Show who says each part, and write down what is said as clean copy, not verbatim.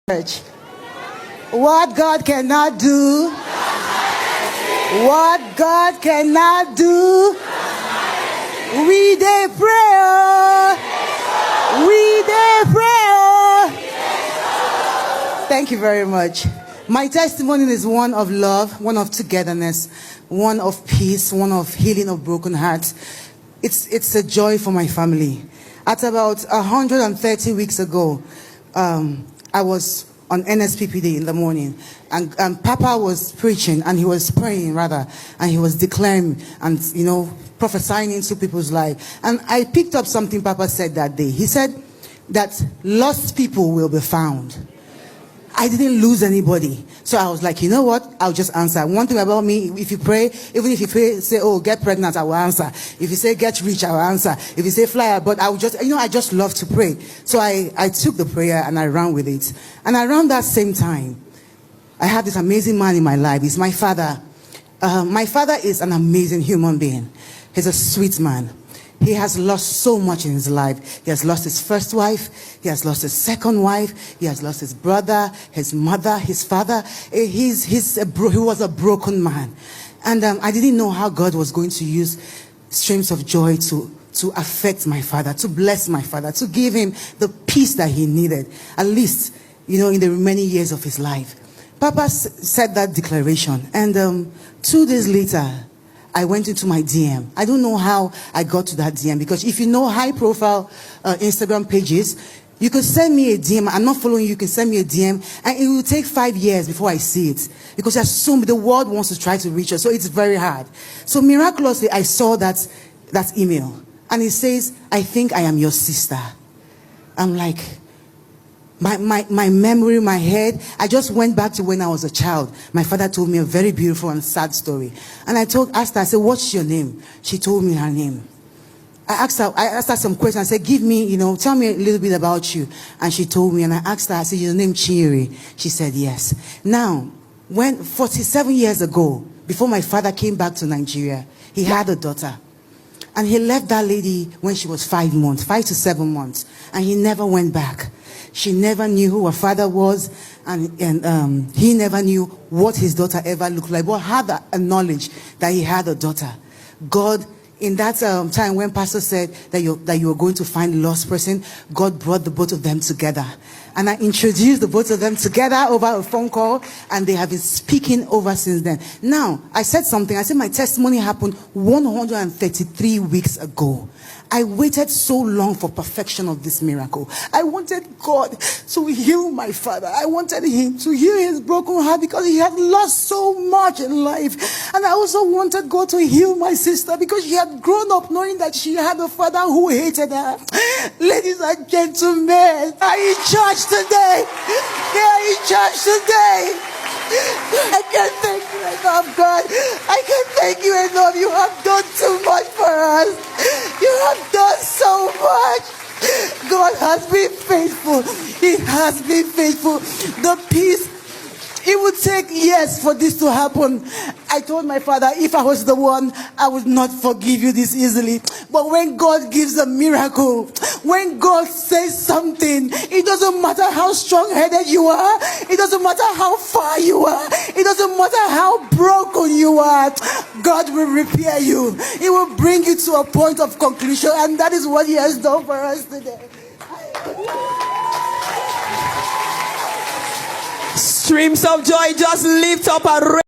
Speaker 1: Church. What God cannot do, what God cannot do, we dey pray, we dey pray. Thank you very much. My testimony is one of love, one of togetherness, one of peace, one of healing of broken hearts. It's a joy for my family. At about 130 weeks ago, I was on NSPPD in the morning, and Papa was preaching, and he was praying rather, and he was declaring and prophesying into people's life. And I picked up something Papa said that day. He said that lost people will be found. I didn't lose anybody. So I was like, you know what? I'll just answer. One thing about me, if you pray, even if you pray, say, oh, get pregnant, I will answer. If you say get rich, I will answer. If you say fly, but I will just, I just love to pray. So I took the prayer and I ran with it. And around that same time, I had this amazing man in my life. He's my father. My father is an amazing human being. He's a sweet man. He has lost so much in his life. He has lost his first wife. He has lost his second wife. He has lost his brother, his mother, his father. He was a broken man. And I didn't know how God was going to use streams of joy to affect my father, to bless my father, to give him the peace that he needed, at least, in the remaining years of his life. Papa said that declaration. And 2 days later, I went into my DM. I don't know how I got to that DM, because if you know high-profile Instagram pages, you can send me a DM. I'm not following you. You can send me a DM, and it will take 5 years before I see it, because the world wants to try to reach us, so it's very hard. So miraculously, I saw that email, and it says, "I think I am your sister." I'm like, my memory, my head, I just went back to when I was a child. My father told me a very beautiful and sad story. And I asked her, I said, "What's your name?" She told me her name. I asked her some questions. I said, "Give me, tell me a little bit about you." And she told me, and I asked her, I said, "Your name Chiri?" She said, "Yes." Now, 47 years ago, before my father came back to Nigeria, he had a daughter. And he left that lady when she was 5 to 7 months. And he never went back. She never knew who her father was, and he never knew what his daughter ever looked like, but had a knowledge that he had a daughter. God, in that time when Pastor said that you were going to find a lost person, God brought the both of them together. And I introduced the both of them together over a phone call, and they have been speaking over since then. Now, I said something. I said my testimony happened 133 weeks ago. I waited so long for perfection of this miracle. I wanted God to heal my father. I wanted him to heal his broken heart, because he had lost so much in life. And I also wanted God to heal my sister, because she had grown up knowing that she had a father who hated her. Ladies and gentlemen, are you in church today? They are in church today. I can't thank you enough, God. I can't thank you enough. You have done too much for us. You have done so much. God has been faithful. He has been faithful. The peace, it would take years for this to happen. I told my father, if I was the one, I would not forgive you this easily. But when God gives a miracle, when God says something, it doesn't matter how strong-headed you are. It doesn't matter how far you are. It doesn't matter how broken you are. God will repair you. He will bring you to a point of conclusion. And that is what he has done for us today.
Speaker 2: Streams of joy, just lift up a